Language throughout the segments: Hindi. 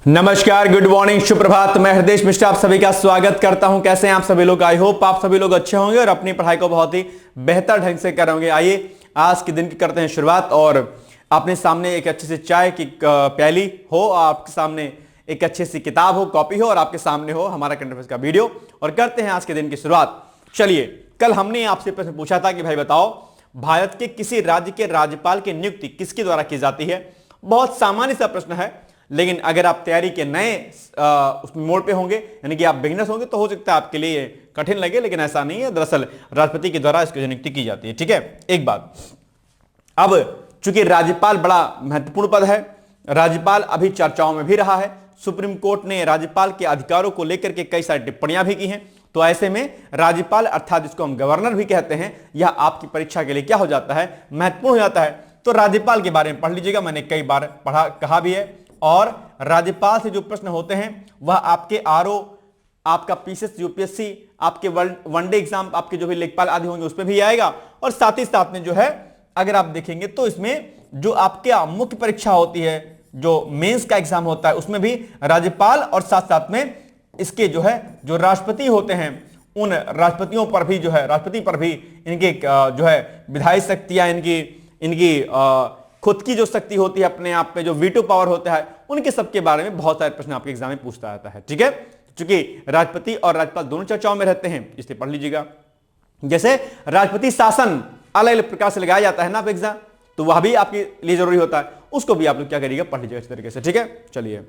नमस्कार, गुड मॉर्निंग, सुप्रभात। मैं हृदय मिश्रा आप सभी का स्वागत करता हूं। कैसे हैं आप सभी लोग? आई होप आप सभी लोग अच्छे होंगे और अपनी पढ़ाई को बहुत ही बेहतर ढंग से कर होंगे। आइए आज के दिन की करते हैं शुरुआत। और अपने सामने एक अच्छी सी चाय की प्याली हो, आपके सामने एक अच्छी सी किताब हो, कॉपी हो और आपके सामने हो हमारा करंट अफेयर्स का वीडियो, और करते हैं आज के दिन की शुरुआत। चलिए, कल हमने आपसे प्रश्न पूछा था कि भाई बताओ, भारत के किसी राज्य के राज्यपाल की नियुक्ति किसके द्वारा की जाती है। बहुत सामान्य सा प्रश्न है, लेकिन अगर आप तैयारी के नए उसमें मोड़ पे होंगे, यानी कि आप बिगिनर्स होंगे, तो हो सकता है आपके लिए कठिन लगे, लेकिन ऐसा नहीं है। दरअसल राष्ट्रपति के द्वारा इसकी नियुक्ति की जाती है। ठीक है, एक बात। अब चूंकि राज्यपाल बड़ा महत्वपूर्ण पद है, राज्यपाल अभी चर्चाओं में भी रहा है। सुप्रीम कोर्ट ने राज्यपाल के अधिकारों को लेकर के कई सारी टिप्पणियां भी की हैं। तो ऐसे में राज्यपाल, अर्थात जिसको हम गवर्नर भी कहते हैं, यह आपकी परीक्षा के लिए क्या हो जाता है, महत्वपूर्ण हो जाता है। तो राज्यपाल के बारे में पढ़ लीजिएगा, मैंने कई बार कहा भी है। और राज्यपाल से जो प्रश्न होते हैं वह आपके आरओ, आपका पीसीएस, यूपीएससी, आपके वनडे एग्जाम, आपके जो भी लेखपाल आदि होंगे उस पर भी आएगा। और साथ ही साथ में जो है, अगर आप देखेंगे तो इसमें जो आपके मुख्य परीक्षा होती है, जो मेंस का एग्जाम होता है, उसमें भी राज्यपाल और साथ साथ में इसके जो है जो राष्ट्रपति होते हैं, उन राष्ट्रपतियों पर भी जो है, राष्ट्रपति पर भी इनके जो है विधायी शक्तियां, इनकी खुद की जो शक्ति होती है, अपने आप में जो वीटो पावर होता है, उनके सबके बारे में बहुत सारे प्रश्न आपके एग्जाम में पूछता रहता है। ठीक है, क्योंकि राष्ट्रपति और राज्यपाल दोनों चर्चाओं में रहते हैं, इसलिए पढ़ लीजिएगा। जैसे राष्ट्रपति शासन अलग अलग प्रकार से लगाया जाता है ना एग्जाम, तो वह भी आपके लिए जरूरी होता है, उसको भी आप लोग क्या करिएगा, पढ़ लीजिएगा इस तरीके से। ठीक है, चलिए।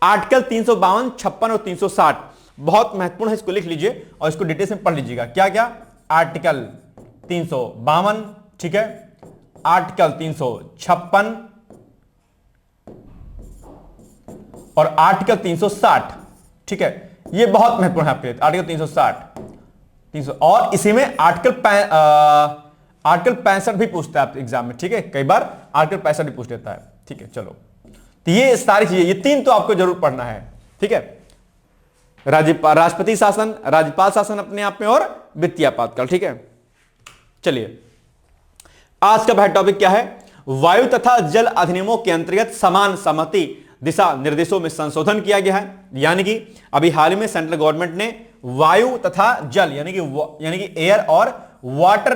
आर्टिकल 352, 56 और 360 बहुत महत्वपूर्ण है, इसको लिख लीजिए और इसको डिटेल में पढ़ लीजिएगा। क्या क्या? आर्टिकल 352, ठीक है, आर्टिकल 356 और आर्टिकल 360। ठीक है, ये बहुत महत्वपूर्ण है आपके लिए। आर्टिकल 360 और इसी में आर्टिकल 65 भी पूछता है आपके एग्जाम में। ठीक है, कई बार आर्टिकल 65 भी पूछ लेता है। ठीक है, चलो, तो ये सारी चीजें, ये तीन तो आपको जरूर पढ़ना है। ठीक है, राष्ट्रपति शासन, राज्यपाल शासन अपने आप में, और वित्तीय आपातकाल। ठीक है, चलिए, आज का पहला टॉपिक क्या है? वायु तथा जल अधिनियमों के अंतर्गत समान सहमति दिशा निर्देशों में संशोधन किया गया है। यानी कि अभी हाल ही में सेंट्रल गवर्नमेंट ने वायु तथा जल यानी कि एयर और वाटर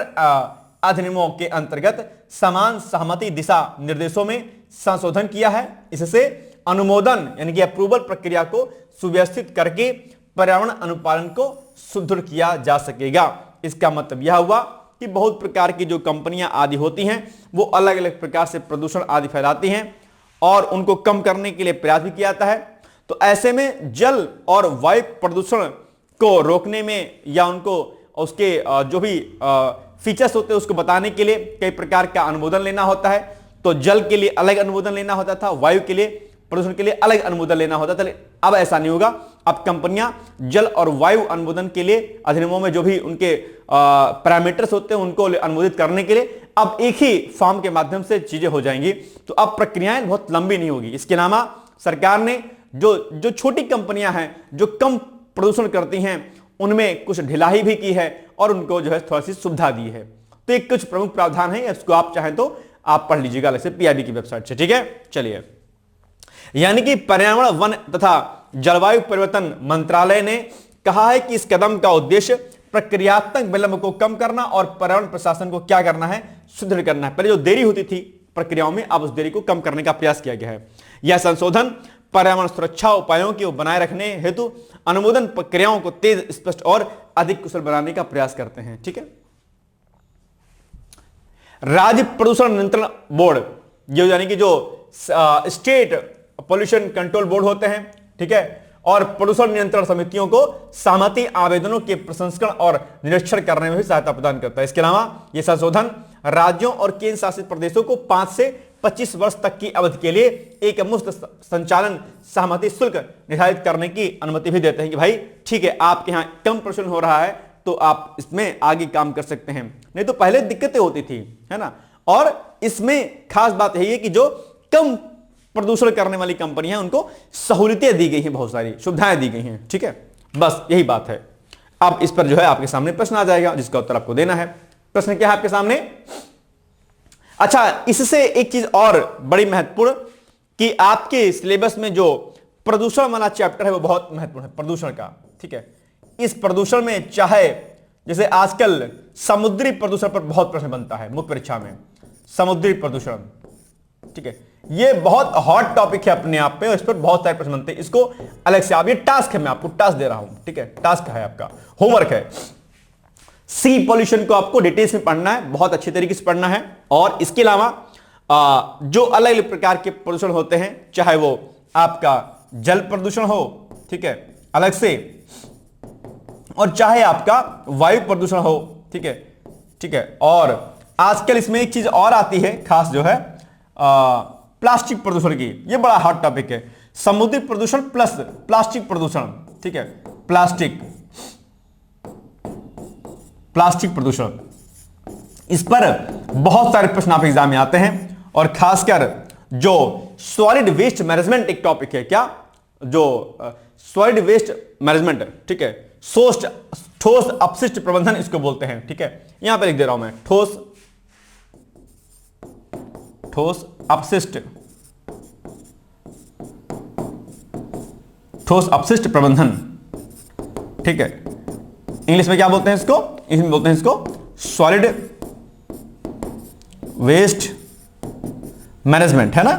अधिनियमों के अंतर्गत समान सहमति दिशा निर्देशों में संशोधन किया है। इससे अनुमोदन यानी कि अप्रूवल प्रक्रिया को सुव्यवस्थित करके पर्यावरण अनुपालन को सुदृढ़ किया जा सकेगा। इसका मतलब यह हुआ कि बहुत प्रकार की जो कंपनियां आदि होती हैं, वो अलग अलग प्रकार से प्रदूषण आदि फैलाती हैं और उनको कम करने के लिए प्रयास भी किया जाता है। तो ऐसे में जल और वायु प्रदूषण को रोकने में या उनको उसके जो भी फीचर्स होते हैं उसको बताने के लिए कई प्रकार का अनुमोदन लेना होता है। तो जल के लिए अलग अनुमोदन लेना होता था, वायु के लिए, प्रदूषण के लिए अलग अनुमोदन लेना होता था। अब ऐसा नहीं होगा। अब कंपनियां जल और वायु अनुमोदन के लिए अधिनियमों में जो भी उनके पैरामीटर्स होते हैं उनको अनुमोदित करने के लिए अब एक ही फॉर्म के माध्यम से चीजें हो जाएंगी। तो अब प्रक्रियाएं बहुत लंबी नहीं होगी। इसके अलावा सरकार ने जो छोटी कंपनियां हैं जो कम प्रदूषण करती हैं, उनमें कुछ ढिलाई भी की है और उनको जो है थोड़ी सी सुविधा दी है। तो एक कुछ प्रमुख प्रावधान है, इसको आप चाहें तो आप पढ़ लीजिएगा अलग से पीआईबी की वेबसाइट से। ठीक है, चलिए। यानी कि पर्यावरण, वन तथा जलवायु परिवर्तन मंत्रालय ने कहा है कि इस कदम का उद्देश्य प्रक्रियात्मक विलंब को कम करना और पर्यावरण प्रशासन को क्या करना है, सुदृढ़ करना है। पहले जो देरी होती थी प्रक्रियाओं में, अब उस देरी को कम करने का प्रयास किया गया है। यह संशोधन पर्यावरण सुरक्षा उपायों को बनाए रखने हेतु अनुमोदन प्रक्रियाओं को तेज, स्पष्ट और अधिक कुशल बनाने का प्रयास करते हैं। ठीक है, राज्य प्रदूषण नियंत्रण बोर्ड, जो यानी कि जो स्टेट पोल्यूशन कंट्रोल बोर्ड होते हैं, ठीक है, और प्रदूषण नियंत्रण समितियों को सहमति आवेदनों के प्रसंस्करण और निरीक्षण करने में भी सहायता प्रदान करता है। इसके अलावा यह संशोधन राज्यों और केंद्र शासित प्रदेशों को 5 से 25 वर्ष तक की अवधि के लिए एक मुफ्त संचालन सहमति शुल्क निर्धारित करने की अनुमति भी देते हैं कि भाई ठीक है, आपके यहां कम प्रदूषण हो रहा है तो आप इसमें आगे काम कर सकते हैं। नहीं तो पहले दिक्कतें होती थी, है ना। और इसमें खास बात यही है कि जो कम प्रदूषण करने वाली कंपनी है उनको सहूलियतें दी गई हैं, बहुत सारी सुविधाएं दी गई हैं। ठीक है, बस यही बात है। अब इस पर जो है आपके सामने प्रश्न आ जाएगा जिसका उत्तर आपको देना है। प्रश्न क्या है आपके सामने? अच्छा, इससे एक चीज और बड़ी महत्वपूर्ण कि आपके सिलेबस में जो प्रदूषण वाला चैप्टर है वो बहुत महत्वपूर्ण है, प्रदूषण का। ठीक है, इस प्रदूषण में चाहे जैसे आजकल समुद्री प्रदूषण पर बहुत प्रश्न बनता है मुख्य परीक्षा में, समुद्री प्रदूषण। ठीक है, ये बहुत हॉट टॉपिक है अपने आप में और इस पर बहुत सारे प्रश्न बनते हैं। इसको अलग से आप, ये टास्क है, मैं आपको टास्क दे रहा हूं। ठीक है, टास्क है आपका, होमवर्क है। सी पॉल्यूशन को आपको डिटेल्स में पढ़ना है, बहुत अच्छे तरीके से पढ़ना है। और इसके अलावा जो अलग अलग प्रकार के प्रदूषण होते हैं, चाहे वो आपका जल प्रदूषण हो, ठीक है, अलग से, और चाहे आपका वायु प्रदूषण हो। ठीक है, ठीक है। और आजकल इसमें एक चीज और आती है खास, जो है प्लास्टिक प्रदूषण की। ये बड़ा हॉट टॉपिक है, समुद्री प्रदूषण प्लस प्लास्टिक प्रदूषण। ठीक है, प्लास्टिक प्रदूषण, इस पर बहुत सारे प्रश्न आप एग्जाम में आते हैं। और खासकर जो सॉलिड वेस्ट मैनेजमेंट एक टॉपिक है, क्या, जो सॉलिड वेस्ट मैनेजमेंट, ठीक है, ठोस अपशिष्ट प्रबंधन इसको बोलते हैं। ठीक है, यहां पर लिख दे रहा हूं मैं, ठोस अपशिष्ट प्रबंधन। ठीक है, इंग्लिश में क्या बोलते हैं इसको, इंग्लिश में बोलते हैं इसको सॉलिड वेस्ट मैनेजमेंट, है ना।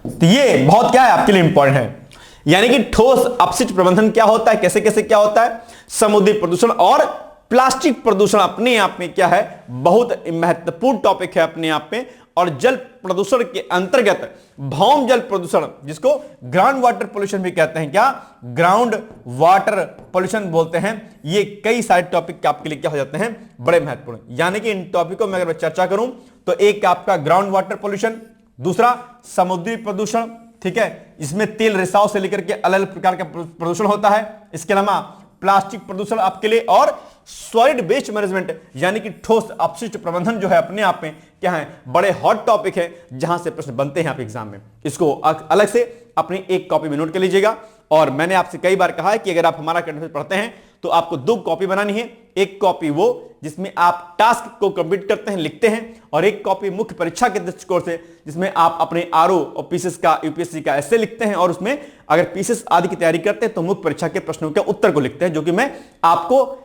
तो ये बहुत क्या है आपके लिए इंपॉर्टेंट है, यानी कि ठोस अपशिष्ट प्रबंधन क्या होता है, कैसे कैसे क्या होता है, समुद्री प्रदूषण और प्लास्टिक प्रदूषण अपने आप में क्या है, बहुत महत्वपूर्ण टॉपिक है अपने आप में। और जल प्रदूषण के अंतर्गत भौम जल प्रदूषण, जिसको ग्राउंड वाटर पोल्यूशन भी कहते हैं, क्या, ग्राउंड वाटर पोल्यूशन बोलते हैं। ये कई सारे टॉपिक आपके लिए क्या हो जाते हैं, बड़े महत्वपूर्ण। यानी कि इन टॉपिकों में अगर मैं चर्चा करूं तो एक आपका ग्राउंड वाटर पोल्यूशन, दूसरा समुद्री प्रदूषण, ठीक है, इसमें तेल रिसाव से लेकर के अलग अलग प्रकार का प्रदूषण होता है। इसके अलावा प्लास्टिक प्रदूषण आपके लिए, और सॉलिड वेस्ट मैनेजमेंट यानी कि ठोस अपशिष्ट प्रबंधन जो है अपने आप में क्या है, बड़े हॉट टॉपिक है जहां से प्रश्न बनते हैं आप एग्जाम में। इसको अलग से अपनी एक कॉपी में नोट कर लीजिएगा। और मैंने आपसे कई बार कहा है कि अगर आप हमारा करंट अफेयर पढ़ते हैं तो आपको 2 कॉपी बनानी है, एक कॉपी वो जिसमें आप टास्क को कंप्लीट करते हैं, लिखते हैं, और एक कॉपी मुख्य परीक्षा के दृष्टिकोण से जिसमें आप अपने आरओ और पीसीएस का, यूपीएससी का ऐसे लिखते हैं, और उसमें अगर पीसीएस आदि की तैयारी करते हैं तो मुख्य परीक्षा के प्रश्नों के उत्तर को लिखते हैं, जो कि मैं आपको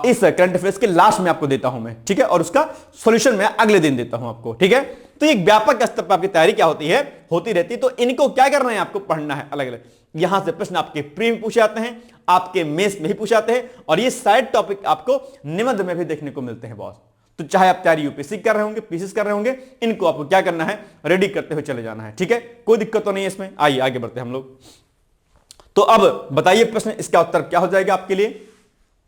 इस करंट अफेयर्स के लास्ट में आपको देता हूं मैं। ठीक है, और उसका सॉल्यूशन मैं अगले दिन देता हूं आपको। ठीक है, तो एक व्यापक स्तर पर आपकी तैयारी क्या होती है, होती रहती है। तो इनको क्या करना है, आपको पढ़ना है अलग अलग। यहां से प्रश्न आपके प्री में पूछे जाते हैं, आपके मेंस में भी पूछे जाते हैं, और ये साइड टॉपिक आपको निबंध में भी देखने को मिलते हैं बॉस। तो चाहे आप तैयारी यूपीएससी कर रहे होंगे, पीसीएस कर रहे होंगे, इनको आपको क्या करना है, रेडी करते हुए चले जाना है। ठीक है, कोई दिक्कत तो नहीं है इसमें। आइए आगे बढ़ते हैं हम लोग। तो अब बताइए प्रश्न, इसका उत्तर क्या हो जाएगा आपके लिए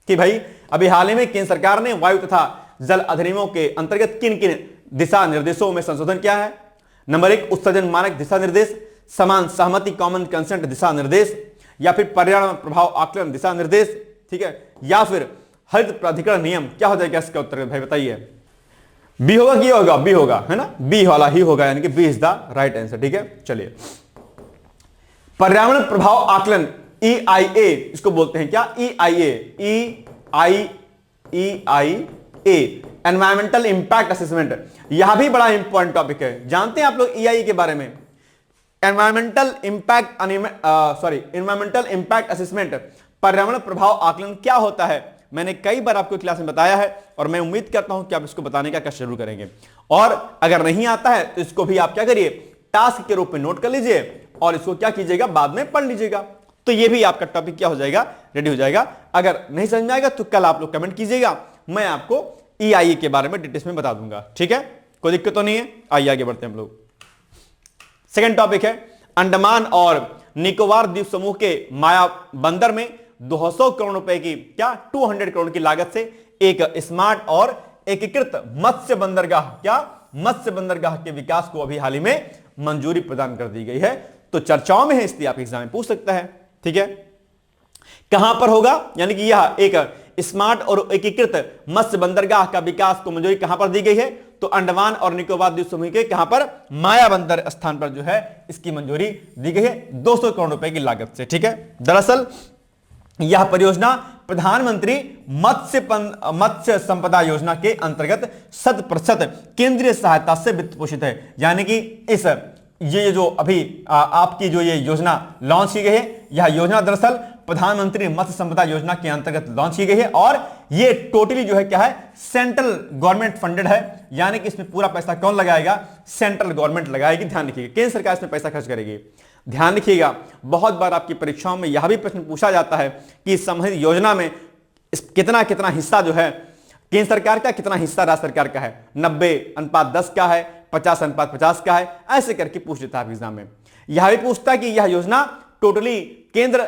कि भाई अभी हाल ही में केंद्र सरकार ने वायु तथा जल अधिनियमों के अंतर्गत किन किन दिशा निर्देशों में संशोधन किया है। नंबर 1 उत्सर्जन मानक दिशा निर्देश, समान सहमति कॉमन कंसेंट दिशा निर्देश, या फिर पर्यावरण प्रभाव आकलन दिशा निर्देश, ठीक है, या फिर हरित प्राधिकरण नियम। क्या हो जाएगा इसका उत्तर भाई बताइए। बी होगा कि होगा, बी होगा, है ना, बी वाला ही होगा, यानी कि B is the right answer. ठीक है, चलिए, पर्यावरण प्रभाव आकलन EIA इसको बोलते हैं, क्या, EIA एनवायरमेंटल इंपैक्ट असेसमेंट। यह भी बड़ा इंपॉर्टेंट टॉपिक है। जानते हैं आप लोग EIA के बारे में, एनवायरमेंटल इंपैक्ट असेसमेंट, पर्यावरण प्रभाव आकलन क्या होता है। मैंने कई बार आपको क्लास में बताया है, और मैं उम्मीद करता हूं कि आप इसको बताने का कष्ट जरूर करेंगे। और अगर नहीं आता है तो इसको भी आप क्या करिए, टास्क के रूप में नोट कर लीजिए, और इसको क्या कीजिएगा, बाद में पढ़ लीजिएगा। तो ये भी आपका टॉपिक क्या हो जाएगा, रेडी हो जाएगा। अगर नहीं समझ में आएगा तो कल आप लोग कमेंट कीजिएगा, मैं आपको EIA के बारे में डिटेल्स में बता दूंगा। ठीक है, कोई दिक्कत तो नहीं है। आइए आगे बढ़ते हैं हम लोग। सेकंड टॉपिक है, अंडमान और निकोबार द्वीप समूह के माया बंदर में 200 करोड़ रुपए की, क्या, 200 करोड़ की लागत से एक स्मार्ट और एकीकृत मत्स्य बंदरगाह, क्या, मत्स्य बंदरगाह के विकास को अभी हाल ही में मंजूरी प्रदान कर दी गई है। तो चर्चाओं में है, इसलिए आप एग्जाम में पूछ सकता है। ठीक है, कहां पर होगा, यानी कि यह एक स्मार्ट और एकीकृत मत्स्य बंदरगाह का विकास को मंजूरी कहां पर दी गई है, तो अंडमान और निकोबार द्वीप समूह के कहां पर, माया बंदर स्थान पर जो है इसकी मंजूरी दी गई है 200 करोड़ रुपए की लागत से। ठीक है, दरअसल यह परियोजना प्रधानमंत्री मत्स्य संपदा योजना के अंतर्गत 100% केंद्रीय सहायता से वित्त पोषित है। यानी कि इस ये जो अभी आपकी जो ये योजना लॉन्च की गई है, यह योजना दरअसल प्रधानमंत्री मत्स्य संपदा योजना के अंतर्गत लॉन्च की गई है और ये टोटली जो है क्या है, सेंट्रल गवर्नमेंट फंडेड है। यानी कि इसमें पूरा पैसा कौन लगाएगा, सेंट्रल गवर्नमेंट लगाएगी। ध्यान रखिएगा, केंद्र सरकार इसमें पैसा खर्च करेगी। ध्यान रखिएगा, बहुत बार आपकी परीक्षाओं में यह भी प्रश्न पूछा जाता है कि संबंधित योजना में कितना कितना हिस्सा जो है केंद्र सरकार का, कितना हिस्सा राज्य सरकार का है, 90:10 का है, 50:50 का है, ऐसे करके पूछ लेता है एग्जाम में। यह भी पूछता है कि यह योजना टोटली केंद्र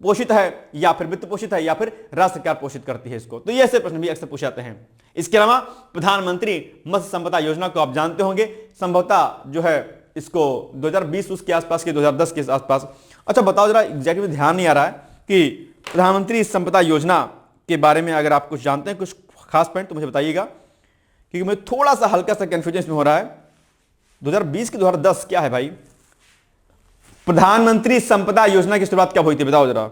पोषित है या फिर वित्त पोषित है या फिर राज्य सरकार पोषित करती है इसको, तो ये ऐसे प्रश्न भी अक्सर पूछे जाते हैं। इसके अलावा प्रधानमंत्री मत्स्य संपदा योजना को आप जानते होंगे, संभवतः जो है इसको 2020 उसके आसपास के 2010 के आसपास। अच्छा बताओ जरा, एग्जैक्टली ध्यान नहीं आ रहा है कि प्रधानमंत्री संपदा योजना के बारे में अगर आप कुछ जानते हैं, कुछ खास पॉइंट तो मुझे बताइएगा, क्योंकि मुझे थोड़ा सा हल्का सा कंफ्यूजन में हो रहा है। 2020 की 2010 क्या है भाई? प्रधानमंत्री संपदा योजना की शुरुआत कब हुई थी बताओ जरा।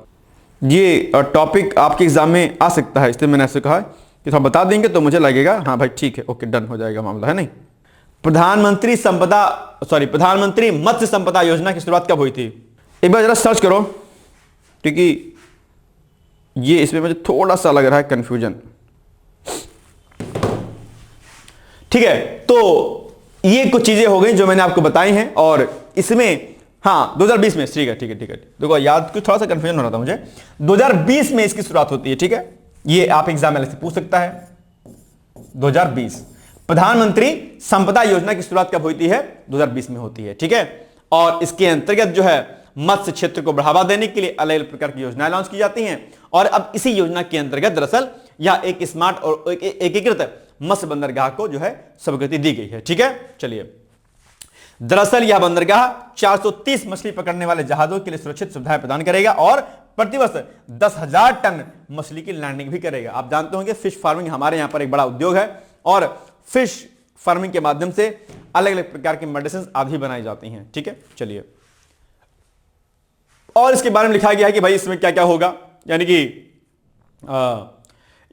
ये टॉपिक आपके एग्जाम में आ सकता है, इसलिए मैंने ऐसे कहा कि थोड़ा बता देंगे तो मुझे लगेगा हाँ भाई ठीक है, ओके डन हो जाएगा मामला, है नहीं। प्रधानमंत्री मत्स्य संपदा योजना की शुरुआत कब हुई थी? एक बार जरा सर्च करो, क्योंकि ये इसमें मुझे थोड़ा सा लग रहा है कंफ्यूजन। ठीक है, तो ये कुछ चीजें हो गई जो मैंने आपको बताई हैं और इसमें हाँ 2020 में, ठीक है देखो याद कुछ थोड़ा सा कंफ्यूजन हो रहा था मुझे। 2020 में इसकी शुरुआत होती है, ठीक है, ये आप एग्जाम में से पूछ सकता है। 2020 प्रधानमंत्री संपदा योजना की शुरुआत कब होती है? 2020 में होती है, ठीक है। और इसके अंतर्गत जो है मत्स्य क्षेत्र को बढ़ावा देने के लिए अलग अलग प्रकार की योजनाएं लॉन्च की जाती हैं और अब इसी योजना के अंतर्गत दरअसल यह एक स्मार्ट और एकीकृत मत्स्य बंदरगाह को जो है स्वीकृति दी गई है, ठीक है। चलिए, दरअसल यह बंदरगाह 430 मछली पकड़ने वाले जहाजों के लिए सुरक्षित सुविधाएं प्रदान करेगा और प्रतिवर्ष 10,000 टन मछली की लैंडिंग भी करेगा। आप जानते होंगे फिश फार्मिंग हमारे यहां पर एक बड़ा उद्योग है और फिश फार्मिंग के माध्यम से अलग अलग प्रकार की मेडिसिन आदि बनाई जाती हैं, ठीक है। चलिए, और इसके बारे में लिखा गया है कि भाई इसमें क्या क्या होगा, यानी कि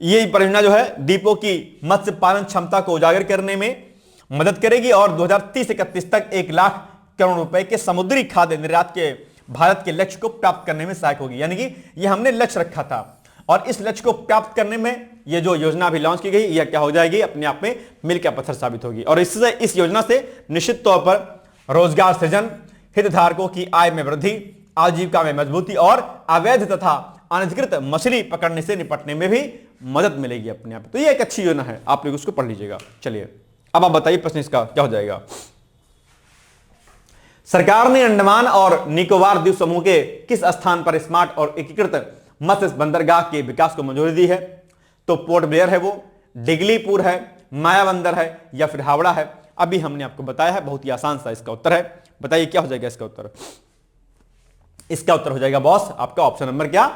ये परियोजना जो है द्वीपों की मत्स्य पालन क्षमता को उजागर करने में मदद करेगी और 2030-31 तक 1 लाख करोड़ रुपए के समुद्री खाद्य निर्यात के भारत के लक्ष्य को प्राप्त करने में सहायक होगी। यानी कि ये हमने लक्ष्य रखा था और इस लक्ष्य को प्राप्त करने में ये जो योजना अभी लॉन्च की गई, यह क्या हो जाएगी, अपने आप में मील का पत्थर साबित होगी। और इससे इस योजना से निश्चित तौर पर रोजगार सृजन, हितधारकों की आय में वृद्धि, आजीविका में मजबूती और अवैध तथा अनधिकृत मछली पकड़ने से निपटने में भी मदद मिलेगी अपने आप। तो ये एक अच्छी योजना है, आप लोग उसको पढ़ लीजिएगा। चलिए, अब आप बताइए प्रश्न इसका क्या हो जाएगा। सरकार ने अंडमान और निकोबार द्वीप समूह के किस स्थान पर स्मार्ट और एकीकृत मत्स्य बंदरगाह के विकास को मंजूरी दी है? तो पोर्ट ब्लेयर है, वो डिगलीपुर है, मायाबंदर है या फिर हावड़ा है? अभी हमने आपको बताया है, बहुत ही आसान सा इसका उत्तर है। बताइए क्या हो जाएगा इसका उत्तर? इसका उत्तर हो जाएगा बॉस आपका ऑप्शन नंबर क्या,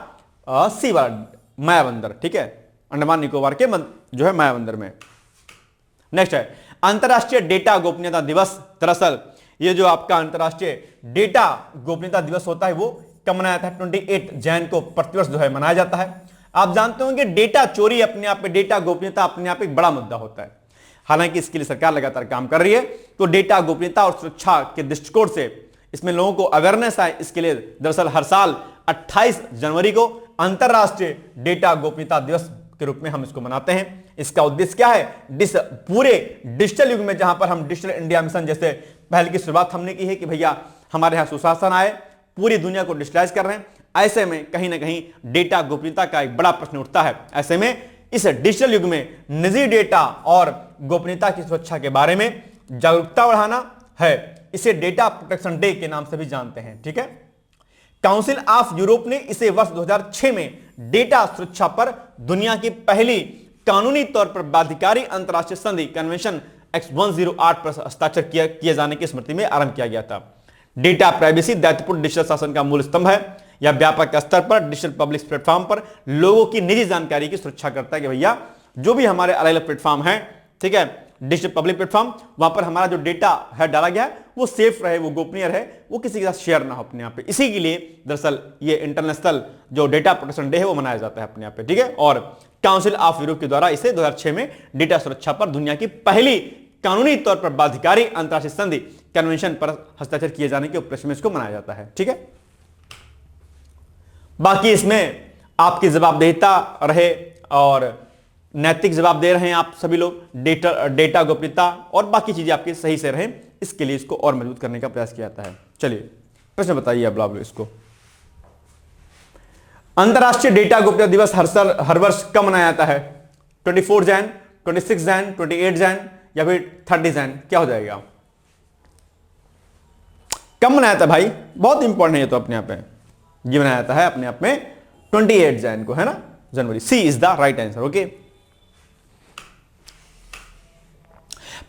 सी वाला, मायाबंदर, ठीक है, अंडमान निकोबार के जो है मायाबंदर में। नेक्स्ट है अंतरराष्ट्रीय डेटा गोपनीयता दिवस। दरअसल ये जो आपका अंतरराष्ट्रीय डेटा गोपनीयता दिवस होता है वो कब मनाया जाता है? 28 जैन को प्रतिवर्ष जो है मनाया जाता है। आप जानते होंगे डेटा चोरी अपने आप में, डेटा गोपनीयता अपने आप एक बड़ा मुद्दा होता है। हालांकि इसके लिए सरकार लगातार काम कर रही है, तो डेटा गोपनीयता और सुरक्षा के दृष्टिकोण से इसमें लोगों को अवेयरनेस आए, इसके लिए दरअसल हर साल 28 जनवरी को अंतरराष्ट्रीय डेटा गोपनीयता दिवस के रूप में हम इसको मनाते हैं। इसका उद्देश्य क्या है? पूरे डिजिटल युग में जहां पर हम डिजिटल इंडिया मिशन जैसे पहल की शुरुआत हमने की है कि भैया हमारे यहां सुशासन आए, पूरी दुनिया को डिजिटलाइज कर रहे हैं, ऐसे में कहीं ना कहीं डेटा गोपनीयता का एक बड़ा प्रश्न उठता है। ऐसे में इस डिजिटल युग में निजी डेटा और गोपनीयता की सुरक्षा के बारे में जागरूकता बढ़ाना है। इसे डेटा प्रोटेक्शन डे के नाम से भी जानते हैं, ठीक है। काउंसिल ऑफ यूरोप ने इसे वर्ष 2006 में डेटा सुरक्षा पर दुनिया की पहली कानूनी तौर पर बाध्यकारी अंतरराष्ट्रीय संधि कन्वेंशन X108 पर हस्ताक्षर किए जाने की स्मृति में आरंभ किया गया था। डेटा प्राइवेसी दायित्वपूर्ण डिजिटल शासन का मूल स्तंभ है। यह व्यापक स्तर पर डिजिटल पब्लिक प्लेटफॉर्म पर लोगों की निजी जानकारी की सुरक्षा करता है कि भैया जो भी हमारे अलग अलग प्लेटफॉर्म हैं, ठीक है, डिजिटल पब्लिक प्लेटफॉर्म, वहां पर हमारा जो डेटा है डाला गया है वो सेफ रहे, वो गोपनीय रहे, वो किसी के साथ शेयर ना हो अपने आप पे। इसी के लिए दरअसल ये इंटरनेशनल जो डेटा प्रोटेक्शन डे है वो मनाया जाता है अपने आप पे, ठीक है। और काउंसिल ऑफ यूरोप के द्वारा इसे 2006 में डेटा सुरक्षा पर दुनिया की पहली कानूनी तौर पर बाध्यकारी अंतर्राष्ट्रीय संधि कन्वेंशन पर हस्ताक्षर किए जाने के उपलक्ष्य में इसको मनाया जाता है, ठीक है। बाकी इसमें आपकी जवाबदेहिता रहे और नैतिक जवाब दे रहे हैं आप सभी लोग, डेटा गोपनीयता और बाकी चीजें आपकी सही से रहें, इसके लिए इसको और मजबूत करने का प्रयास किया जाता है। चलिए प्रश्न बताइए अब आप इसको। अंतरराष्ट्रीय डेटा गोपनीयता दिवस हर वर्ष कब मनाया जाता है? 24 जैन, 26 जैन, 28 जैन या फिर 30 जैन? क्या हो जाएगा? कब मनाया जाता है भाई? बहुत इंपॉर्टेंट है ये तो अपने आप में। ये मनाया जाता है अपने आप में 28 जैन को, है ना, जनवरी। C is the right answer. Okay.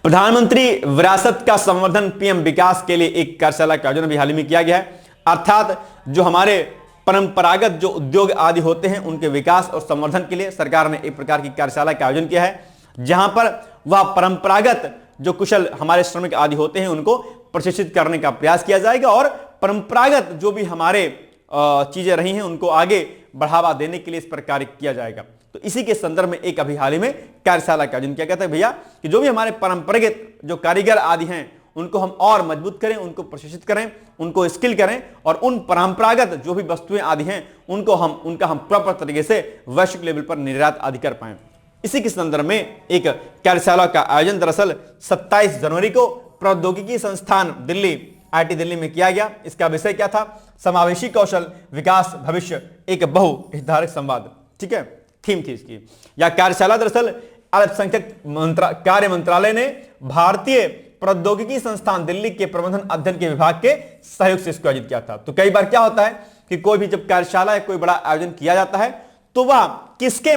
प्रधानमंत्री विरासत का संवर्धन पीएम विकास के लिए एक कार्यशाला का आयोजन अभी हाल ही में किया गया है। अर्थात जो हमारे परंपरागत जो उद्योग आदि होते हैं उनके विकास और संवर्धन के लिए सरकार ने एक प्रकार की कार्यशाला का आयोजन किया है, जहां पर वह परंपरागत जो कुशल हमारे श्रमिक आदि होते हैं उनको प्रशिक्षित करने का प्रयास किया जाएगा और परंपरागत जो भी हमारे चीजें रही हैं उनको आगे बढ़ावा देने के लिए इस पर कार्य किया जाएगा। तो इसी के संदर्भ में एक अभी हाल ही में कार्यशाला का आयोजन किया गया था भैया, कि जो भी हमारे परंपरागत जो कारीगर आदि हैं उनको हम और मजबूत करें, उनको प्रशिक्षित करें, उनको स्किल करें और उन परंपरागत जो भी वस्तुएं आदि हैं उनका हम प्रॉपर तरीके से वैश्विक लेवल पर निर्यात आदि कर पाएं। इसी के संदर्भ में एक कार्यशाला का आयोजन दरअसल 27 जनवरी को प्रौद्योगिकी संस्थान दिल्ली आईटी दिल्ली में किया गया। इसका विषय क्या था? समावेशी कौशल विकास भविष्य एक बहु हितधारक संवाद, ठीक है, थीम थी इसकी। यह कार्यशाला दरअसल अल्पसंख्यक कार्य मंत्रालय ने भारतीय प्रौद्योगिकी संस्थान दिल्ली के प्रबंधन अध्ययन के विभाग के सहयोग से इसको आयोजित किया था। तो कई बार क्या होता है कि कोई भी जब कार्यशाला या कोई बड़ा आयोजन किया जाता है तो वह किसके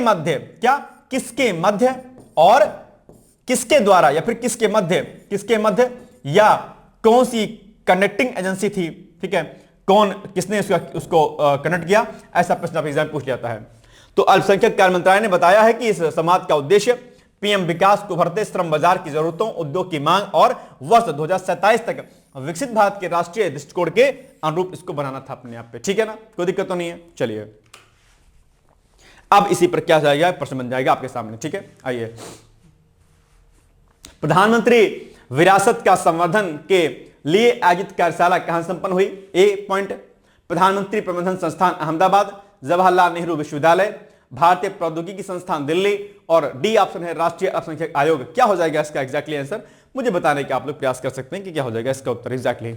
मध्य और किसके द्वारा या फिर किसके मध्य या कौन सी कनेक्टिंग एजेंसी थी, ठीक है, किसने उसको कनेक्ट किया, ऐसा प्रश्न आप एग्जाम पूछ जाता है। तो अल्पसंख्यक कार्य मंत्रालय ने बताया है कि इस संवाद का उद्देश्य पीएम विकास को उभरते श्रम बाजार की जरूरतों, उद्योग की मांग और वर्ष 2027 तक विकसित भारत के राष्ट्रीय दृष्टिकोण के अनुरूप इसको बनाना था अपने आप पे, ठीक है ना, कोई दिक्कत तो नहीं है। चलिए अब इसी पर क्या जाएगा, प्रश्न बन जाएगा आपके सामने, ठीक है। आइए, प्रधानमंत्री विरासत का संवर्धन के लिए आयोजित कार्यशाला कहां संपन्न हुई? ए पॉइंट, प्रधानमंत्री प्रबंधन संस्थान अहमदाबाद, जवाहरलाल नेहरू विश्वविद्यालय, भारतीय प्रौद्योगिकी संस्थान दिल्ली और डी ऑप्शन है राष्ट्रीय अल्पसंख्यक आयोग। क्या हो जाएगा इसका एग्जैक्टली आंसर? मुझे बताने का आप लोग प्रयास कर सकते हैं कि क्या हो जाएगा इसका उत्तर एग्जैक्टली।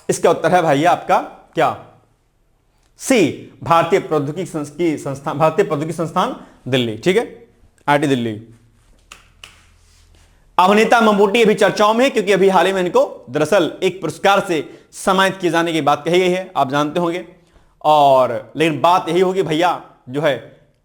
इसका उत्तर है भाई आपका क्या? सी, भारतीय प्रौद्योगिकी संस्थान दिल्ली, ठीक है, आईटी दिल्ली। अभिनेता मम्मूटी अभी चर्चाओं में है क्योंकि अभी हाल ही में इनको दरअसल एक पुरस्कार से सम्मानित किए जाने की बात कही गई है, आप जानते होंगे। और लेकिन बात यही होगी भैया जो है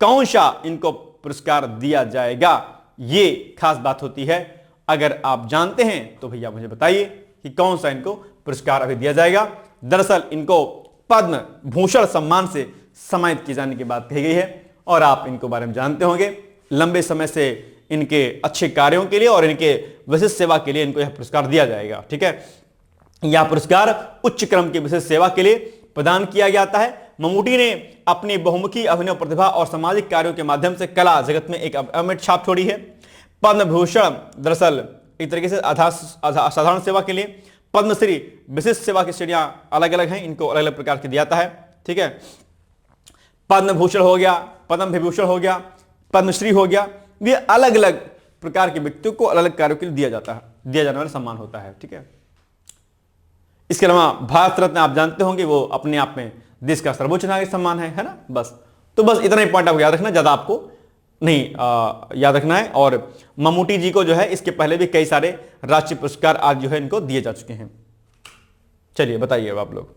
कौन सा इनको पुरस्कार दिया जाएगा, ये खास बात होती है। अगर आप जानते हैं तो भैया मुझे बताइए कि कौन सा इनको पुरस्कार अभी दिया जाएगा। दरअसल इनको पद्म भूषण सम्मान से सम्मानित किए जाने की बात कही गई है और आप इनको बारे में जानते होंगे। लंबे समय से इनके अच्छे कार्यों के लिए और इनके विशिष्ट सेवा के लिए इनको यह पुरस्कार दिया जाएगा, ठीक है। यह पुरस्कार उच्च क्रम की विशिष्ट सेवा के लिए प्रदान किया जाता है। मम्मूटी ने अपनी बहुमुखी अभिनय प्रतिभा और सामाजिक कार्यों के माध्यम से कला जगत में एक अमिट छाप छोड़ी है। पद्म भूषण दरअसल एक तरीके से असाधारण सेवा के लिए, पद्मश्री विशिष्ट सेवा की श्रेणियां अलग अलग हैं, इनको अलग अलग प्रकार की दिया जाता है, ठीक है। पद्म भूषण हो गया, पद्म विभूषण हो गया, पद्मश्री हो गया, ये अलग अलग प्रकार के व्यक्तियों को अलग अलग कार्यों के लिए दिया जाने वाला सम्मान होता है, ठीक है। इसके अलावा भारत रत्न आप जानते होंगे, वो अपने आप में देश का सर्वोच्च नागरिक सम्मान है ना। बस इतना ही पॉइंट आपको याद रखना, ज्यादा आपको नहीं याद रखना है। और मम्मूटी जी को जो है इसके पहले भी कई सारे राष्ट्रीय पुरस्कार आज जो है इनको दिए जा चुके हैं। चलिए बताइए अब आप लोग।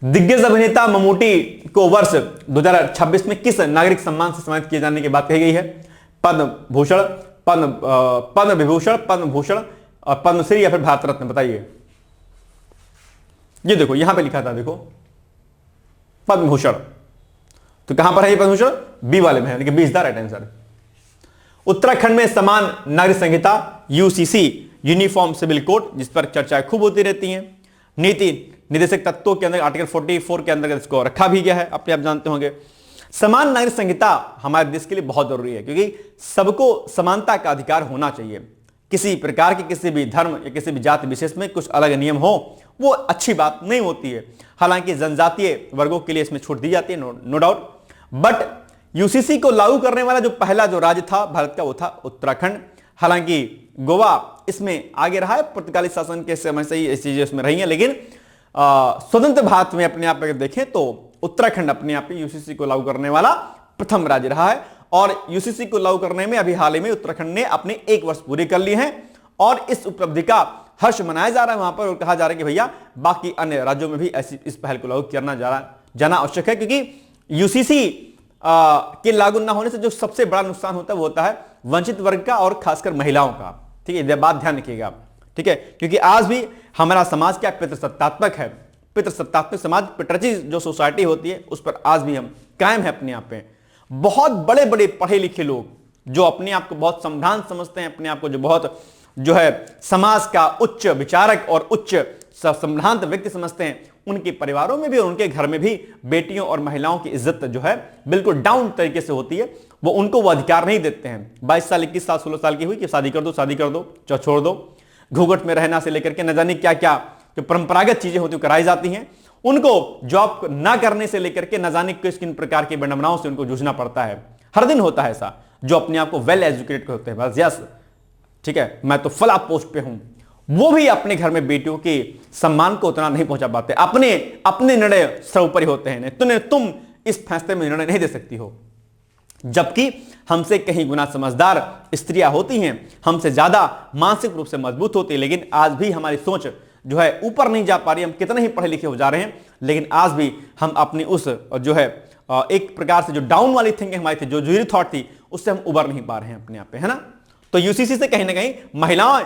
दिग्गज अभिनेता मम्मूटी को वर्ष 2026 में किस नागरिक सम्मान से सम्मानित किए जाने की बात कही गई है? पद्म भूषण, पद्म विभूषण, पद्म भूषण और पद्मश्री या फिर भारत रत्न? बताइए। ये देखो यहां पे लिखा था, देखो पद्म भूषण। तो कहां पर है ये प्रश्न? बी वाले में है, यानी कि B is the right answer. Uttarakhand में समान नागरिक संहिता यूसीसी यूनिफॉर्म सिविल कोड, जिस पर चर्चाएं खूब होती रहती हैं, नीति निर्देशक तत्वों के अंदर आर्टिकल 44 के अंदर इसको रखा भी गया है, अपने आप जानते होंगे। समान नागरिक संहिता हमारे देश के लिए बहुत जरूरी है, क्योंकि सबको समानता का अधिकार होना चाहिए। किसी प्रकार के किसी भी धर्म या किसी भी जाति विशेष में कुछ अलग नियम हो, वो अच्छी बात नहीं होती है। हालांकि जनजातीय वर्गों के लिए इसमें छूट दी जाती है, नो डाउट, बट यूसीसी को लागू करने वाला जो पहला जो राज्य था भारत का, वो था उत्तराखंड। हालांकि गोवा इसमें आगे रहा है, पुर्तगाली शासन के समय से ही ऐसी चीजें उसमें रही हैं, लेकिन स्वतंत्र भारत में अपने आप अगर देखें तो उत्तराखंड अपने आप में यूसीसी को लागू करने वाला प्रथम राज्य रहा है। और यूसीसी को लागू करने में अभी हाल ही में उत्तराखंड ने अपने 1 वर्ष पूरे कर लिए हैं, और इस उपलब्धि का हर्ष मनाया जा रहा है वहां पर, और कहा जा रहा है कि भैया बाकी अन्य राज्यों में भी ऐसी इस पहल को लागू करना जाना आवश्यक है, क्योंकि यूसीसी के लागू ना होने से जो सबसे बड़ा नुकसान होता है वो होता है वंचित वर्ग का और खासकर महिलाओं का। ठीक है, यह बात ध्यान रखिएगा। ठीक है, क्योंकि आज भी हमारा समाज क्या पितृसत्तात्मक है, पितृसत्तात्मक समाज, पितृची जो सोसाइटी होती है उस पर आज भी हम कायम है अपने आप पे। बहुत बड़े बड़े पढ़े लिखे लोग जो अपने आप को बहुत संभ्रांत समझते हैं, अपने आप को जो बहुत जो है समाज का उच्च विचारक और उच्च संभ्रांत व्यक्ति समझते हैं, उनके परिवारों में भी और उनके घर में भी बेटियों और महिलाओं की इज्जत जो है बिल्कुल डाउन तरीके से होती है। वो उनको वो अधिकार नहीं देते हैं। 22 साल 21 साल 16 साल की हुई कि शादी कर दो छोड़ दो, घूंघट में रहना से लेकर के न जाने क्या क्या जो परंपरागत चीजें होती है कराई जाती हैं, उनको जॉब ना करने से लेकर के न जाने किस किन प्रकार की विडंबनाओं से उनको जूझना पड़ता है। हर दिन होता है ऐसा, जो अपने आप को वेल एजुकेटेड होते हैं, बस यस ठीक है मैं तो फला पोस्ट पे हूं, वो भी अपने घर में बेटियों के सम्मान को उतना नहीं पहुंचा पाते। अपने निर्णय सर्वोपरि होते हैं, तुम इस फैसले में निर्णय नहीं दे सकती हो। जबकि हमसे कहीं गुना समझदार स्त्रियां होती हैं, हमसे ज्यादा मानसिक रूप से मजबूत होती है, लेकिन आज भी हमारी सोच जो है ऊपर नहीं जा पा रही। हम कितने ही पढ़े लिखे हो जा रहे हैं, लेकिन आज भी हम अपनी उस जो है एक प्रकार से जो डाउन वाली थिंकिंग हमारी थी, जो जीरो थॉट थी, उससे हम उबर नहीं पा रहे हैं अपने आप पे, है ना। तो यूसीसी से कहीं ना कहीं महिलाओं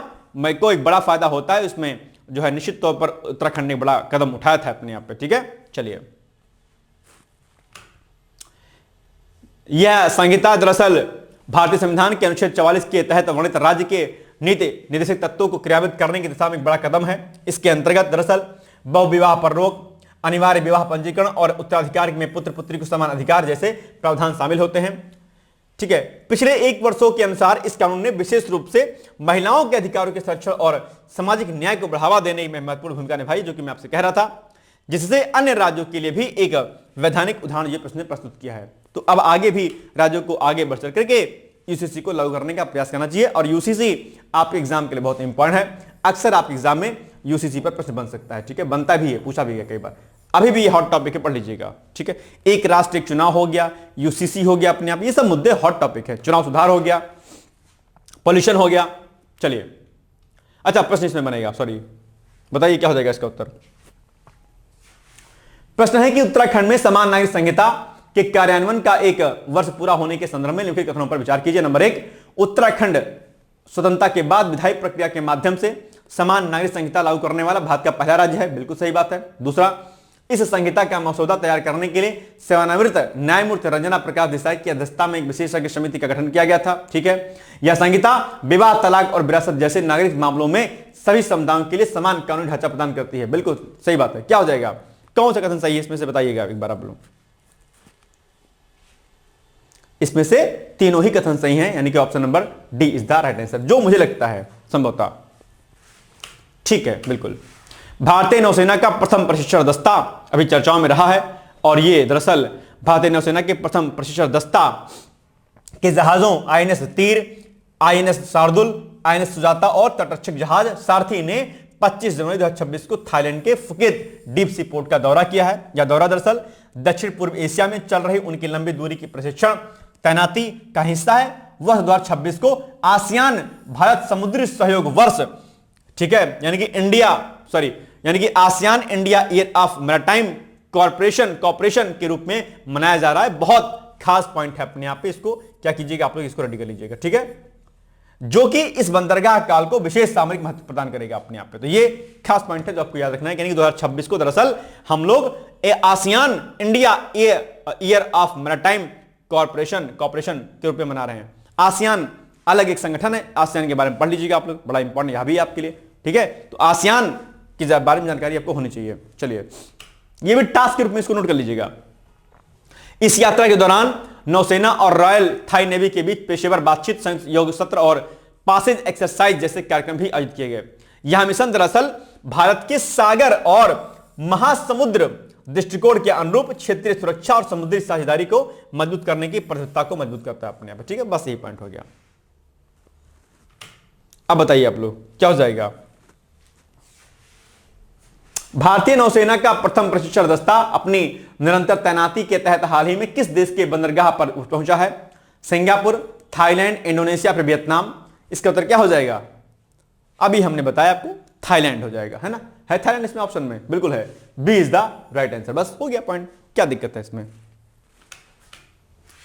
को एक बड़ा फायदा होता है, इसमें जो है निश्चित तौर पर उत्तराखंड ने बड़ा कदम उठाया था अपने आप पे। ठीक है, चलिए, यह संहिता दरअसल भारतीय संविधान के अनुच्छेद 44 के तहत वर्णित राज्य के नीति निर्देशक तत्वों को क्रियान्वित करने की दिशा में एक बड़ा कदम है। इसके अंतर्गत दरअसल बहुविवाह पर रोक, अनिवार्य विवाह पंजीकरण और उत्तराधिकार में पुत्र पुत्री को समान अधिकार जैसे प्रावधान शामिल होते हैं। ठीक है, पिछले 1 वर्षों के अनुसार इस कानून ने विशेष रूप से महिलाओं के अधिकारों के संरक्षण और सामाजिक न्याय को बढ़ावा देने में महत्वपूर्ण भूमिका निभाई, जो कि मैं आपसे कह रहा था, जिससे अन्य राज्यों के लिए भी एक वैधानिक उदाहरण ये प्रश्न प्रस्तुत किया है। तो अब आगे भी राज्यों को आगे बढ़ चढ़ करके यूसीसी को लागू करने का प्रयास करना चाहिए। और यूसीसी आपके एग्जाम के लिए बहुत इंपॉर्टेंट है, अक्सर आपके एग्जाम में यूसीसी पर प्रश्न बन सकता है। ठीक है, बनता भी है, पूछा भी है कई बार। अभी भी ये हॉट टॉपिक है, पढ़ लीजिएगा। ठीक है, एक राष्ट्र एक चुनाव हो गया, यूसीसी हो गया, अपने आप ये सब मुद्दे हॉट टॉपिक है। चुनाव सुधार हो गया, पॉल्यूशन हो गया। चलिए, अच्छा प्रश्न इसमें बनेगा, सॉरी बताइए क्या हो जाएगा इसका उत्तर। प्रश्न है कि उत्तराखंड में समान नागरिक संहिता के कार्यान्वयन का 1 वर्ष पूरा होने के संदर्भ में निम्नलिखित कथनों पर विचार कीजिए। नंबर 1, उत्तराखंड स्वतंत्रता के बाद विधायी प्रक्रिया के माध्यम से समान नागरिक संहिता लागू करने वाला भारत का पहला राज्य है। बिल्कुल सही बात है। दूसरा, इस संहिता का मसौदा तैयार करने के लिए सेवानिवृत्त न्यायमूर्ति रंजना प्रकाश देसाई की अध्यक्षता में एक विशेषज्ञ समिति का गठन किया गया था। ठीक है, यह संहिता विवाह, तलाक और विरासत जैसे नागरिक मामलों में सभी समुदायों के लिए समान कानूनी ढांचा प्रदान करती है। बिल्कुल सही बात है। क्या हो जाएगा, कौन सा कथन सही है इसमें से बताइएगा एक बार आप लोग। इसमें से तीनों ही कथन सही हैं, यानी कि option number D is the right answer, जो मुझे लगता है संभवतः ठीक है। बिल्कुल, भारतीय नौसेना का प्रथम प्रशिक्षण दस्ता अभी चर्चाओं में रहा है, और ये दरअसल भारतीय नौसेना के प्रथम प्रशिक्षण दस्ता के जहाजों आईएनएस तीर, आईएनएस शार्दुल, आईएनएस सुजाता और तटरक्षक जहाज सारथी ने 25 जनवरी 2026 को थाईलैंड के फुकेत डीप सी पोर्ट का दौरा किया है। यह दौरा दरअसल दक्षिण पूर्व एशिया में चल रही उनकी लंबी दूरी की प्रशिक्षण तैनाती का हिस्सा है। वर्ष 2026 को आसियान भारत समुद्री सहयोग वर्ष, ठीक है, यानी कि ASEAN India year of maritime corporation के रूप में मनाया जा रहा है। बहुत खास पॉइंट है अपने आप पे, इसको क्या कीजिएगा आप लोग, इसको रेडी कर लीजिएगा। ठीक है, जो कि इस बंदरगाह काल को विशेष सामरिक महत्व प्रदान करेगा अपने आप पे। तो ये खास पॉइंट है जो आपको याद रखना है, यानी कि 2026 को दरअसल हम लोग ASEAN India year of maritime corporation के रूप में मना रहे हैं। आसियान अलग एक संगठन है, आसियान के बारे में पढ़ लीजिएगा आप लोग, बड़ा इंपॉर्टेंट यहां भी आपके लिए, ठीक है। तो आसियान के बारे में जानकारी आपको होनी चाहिए। चलिए ये भी टास्क के रूप में इसको नोट कर लीजिएगा। इस यात्रा के दौरान नौसेना और रॉयल थाई नेवी के बीच पेशेवर बातचीत, संयुक्त योग सत्र और पासेज एक्सरसाइज जैसे कार्यक्रम भी आयोजित किए गए। यह मिशन दरअसल भारत के सागर और महासमुद्र दृष्टिकोण के अनुरूप क्षेत्रीय सुरक्षा और समुद्री साझेदारी को मजबूत करने की प्रतिबद्धता को मजबूत करता है अपने आप, ठीक है। बस यही पॉइंट हो गया। अब बताइए आप लोग क्या हो जाएगा। भारतीय नौसेना का प्रथम प्रशिक्षण दस्ता अपनी निरंतर तैनाती के तहत हाल ही में किस देश के बंदरगाह पर पहुंचा है? सिंगापुर, थाईलैंड, इंडोनेशिया, फिर वियतनाम। इसका उत्तर क्या हो जाएगा? अभी हमने बताया आपको, थाईलैंड हो जाएगा, है ना। है थाईलैंड इसमें ऑप्शन में? बिल्कुल है, B is the right answer. बस हो गया पॉइंट, क्या दिक्कत है इसमें।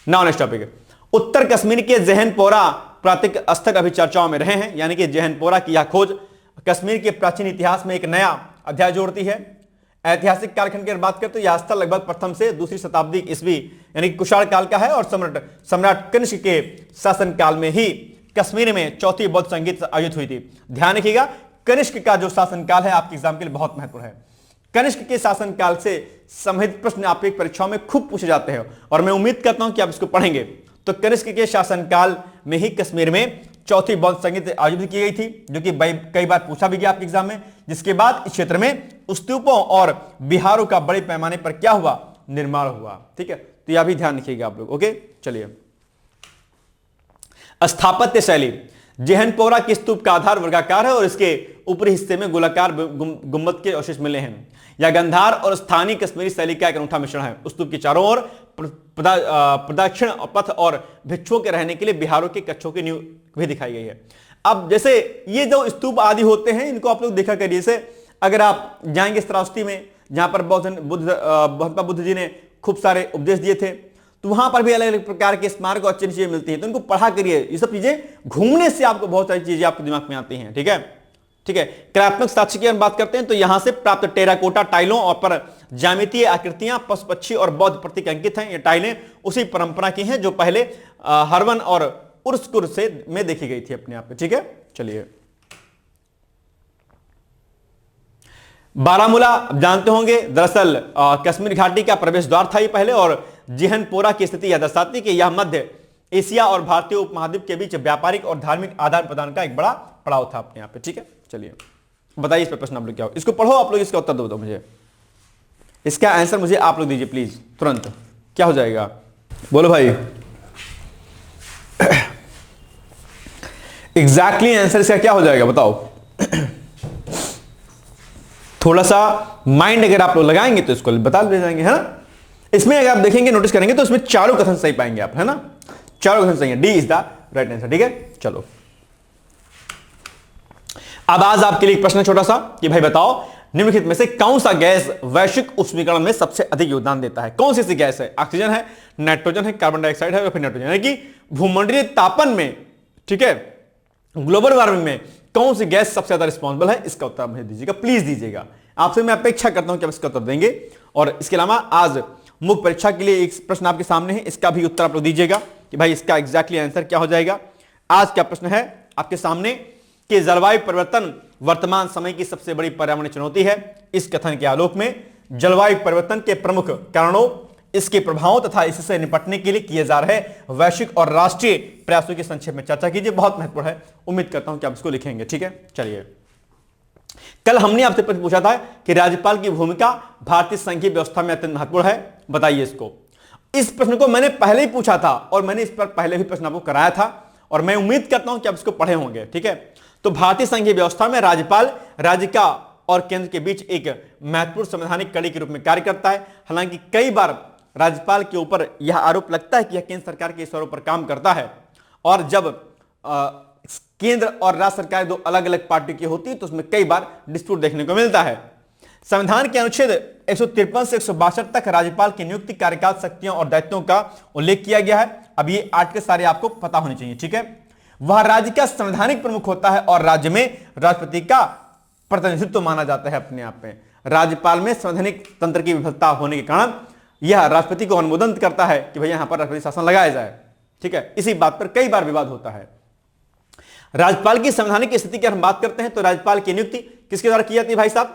नाउ नेक्स्ट टॉपिक, उत्तर कश्मीर के जहनपोरा प्राकृतिक स्थल अभी चर्चाओं में रहे हैं, यानी कि जहनपोरा की यह खोज कश्मीर के प्राचीन इतिहास में एक नया अध्याय जोड़ती है। ऐतिहासिक कालखंड की बात करें तो यह स्थल लगभग प्रथम से दूसरी शताब्दी ईस्वी यानी कि कुषाण काल का है और सम्राट कनिष्क के शासन काल में ही कश्मीर में चौथी बौद्ध संगीत आयोजित हुई थी। ध्यान रखिएगा, कनिष्क का जो शासनकाल है आपके एग्जाम के लिए बहुत महत्वपूर्ण है। कनिष्क के शासनकाल से संबंधित प्रश्न आपकी परीक्षाओं में खूब पूछे जाते हैं और मैं उम्मीद करता हूं कि आप इसको पढ़ेंगे। तो कनिष्क के शासनकाल में ही कश्मीर में चौथी बौद्ध संगीत आयोजित की गई थी, जो कि कई बार पूछा भी गया आपके एग्जाम में। जिसके बाद इस क्षेत्र में स्तूपों और विहारों का बड़े पैमाने पर क्या हुआ? निर्माण हुआ, ठीक है। तो यह भी ध्यान रखिएगा आप लोग, ओके। चलिए, स्थापत्य शैली, जहनपोरा के स्तूप का आधार वर्गाकार है और इसके ऊपरी हिस्से में गोलाकार गुंबद के अवशेष मिले हैं। यह गंधार और स्थानीय कश्मीरी शैली का एक अनूठा मिश्रण है। स्तूप के चारों ओर प्रदक्षिण पथ और भिक्षुओं के रहने के लिए बिहारों के कक्षों की नींव भी दिखाई गई है। अब जैसे ये जो स्तूप आदि होते हैं, इनको आप लोग देखा करिए। जैसे अगर आप जाएंगे श्रावस्ती में, जहां पर महात्मा बुद्ध जी ने खूब सारे उपदेश दिए थे, तो वहां पर भी अलग अलग प्रकार के स्मारक और अच्छी चीजें मिलती हैं। तो इनको पढ़ा करिए। ये सब चीजें घूमने से आपको बहुत सारी चीजें आपके दिमाग में आती हैं, ठीक है, ठीक है। कलात्मक साक्ष्य की हम बात करते हैं तो यहां से प्राप्त टेराकोटा टाइलों और पर ज्यामितीय आकृतियां, पशु पक्षी और बौद्ध प्रतीक अंकित हैं। ये टाइलें उसी परंपरा की हैं जो पहले हरवन और उर्सकुर से में देखी गई थी अपने आप में, ठीक है। चलिए, बारामूला जानते होंगे, दरअसल कश्मीर घाटी का प्रवेश द्वार था ये पहले, और जहनपोरा की स्थिति यह दर्शाती कि यह मध्य एशिया और भारतीय उपमहाद्वीप के बीच व्यापारिक और धार्मिक आदान प्रदान का एक बड़ा पड़ाव था अपने यहाँ पे, ठीक है। चलिए बताइए इस पर प्रश्न आप लोग क्या हो, इसको पढ़ो आप लोग, इसका उत्तर दो मुझे, इसका आंसर मुझे आप लोग दीजिए प्लीज तुरंत। क्या हो जाएगा बोलो भाई। एग्जैक्टली आंसर इसका क्या हो जाएगा बताओ। थोड़ा सा माइंड अगर आप लोग लगाएंगे तो इसको बता दे जाएंगे, है ना। इसमें अगर आप देखेंगे, नोटिस करेंगे तो इसमें चारों कथन सही पाएंगे आप, है ना। चारों कथन सही है, D is the right answer, ठीक है। चलो, अब आज आपके लिए एक प्रश्न छोटा सा कि भाई बताओ, निम्नलिखित में से कौन सा गैस वैश्विक उष्मीकरण में सबसे अधिक योगदान देता है? कौन सी गैस है? ऑक्सीजन है, नाइट्रोजन है, कार्बन डाइऑक्साइड है, या फिर नाइट्रोजन, यानी कि भूमंडलीय तापन में, ठीक है, ग्लोबल वार्मिंग में कौन सी गैस सबसे ज्यादा रिस्पॉन्सिबल है? इसका उत्तर मुझे दीजिएगा, प्लीज दीजिएगा। आपसे मैं अपेक्षा करता हूं कि आप इसका उत्तर देंगे। और इसके अलावा आज मुख्य परीक्षा के लिए एक प्रश्न आपके सामने है, इसका भी उत्तर आप लोग दीजिएगा कि भाई इसका एग्जैक्टली आंसर क्या हो जाएगा। आज क्या प्रश्न है आपके सामने कि जलवायु परिवर्तन वर्तमान समय की सबसे बड़ी पर्यावरणीय चुनौती है। इस कथन के आलोक में जलवायु परिवर्तन के प्रमुख कारणों, इसके प्रभावों तथा इससे निपटने के लिए किए जा रहे वैश्विक और राष्ट्रीय प्रयासों की संक्षेप में चर्चा कीजिए। बहुत महत्वपूर्ण है, उम्मीद करता हूं कि आप इसको लिखेंगे, ठीक है। चलिए, कल हमने आपसे प्रश्न पूछा था कि राज्यपाल की भूमिका भारतीय संघीय व्यवस्था में अत्यंत महत्वपूर्ण है, बताइए इसको। इस प्रश्न को मैंने पहले ही पूछा था और मैंने इस पर पहले भी प्रश्न आपको कराया था और मैं उम्मीद करता हूं कि आप इसको पढ़े होंगे, ठीक है। तो भारतीय संघीय व्यवस्था में राज्यपाल राज्य का और केंद्र के बीच एक महत्वपूर्ण संवैधानिक कड़ी के रूप में कार्य करता है। हालांकि कई बार राज्यपाल के ऊपर यह आरोप लगता है कि यह केंद्र सरकार के इशारों पर काम करता है, और जब केंद्र और राज्य सरकार दो अलग अलग पार्टी की होती है तो उसमें कई बार डिस्प्यूट देखने को मिलता है। संविधान के अनुच्छेद 153 से 162 तक राज्यपाल की नियुक्ति, कार्यकाल, शक्तियों और दायित्वों का उल्लेख किया गया है। अब ये आर्टिकल सारे आपको पता होने चाहिए, ठीक है। वह राज्य का संवैधानिक प्रमुख होता है और राज्य में राष्ट्रपति का प्रतिनिधित्व माना जाता है। अपने आप में राज्यपाल में संवैधानिक तंत्र की विफलता होने के कारण यह राष्ट्रपति को अनुमोदन करता है कि भैया यहां पर राष्ट्रपति शासन लगाया जाए। ठीक है, इसी बात पर कई बार विवाद होता है। राज्यपाल की संवैधानिक स्थिति की हम बात करते हैं तो राज्यपाल की नियुक्ति किसके द्वारा की जाती है भाई साहब?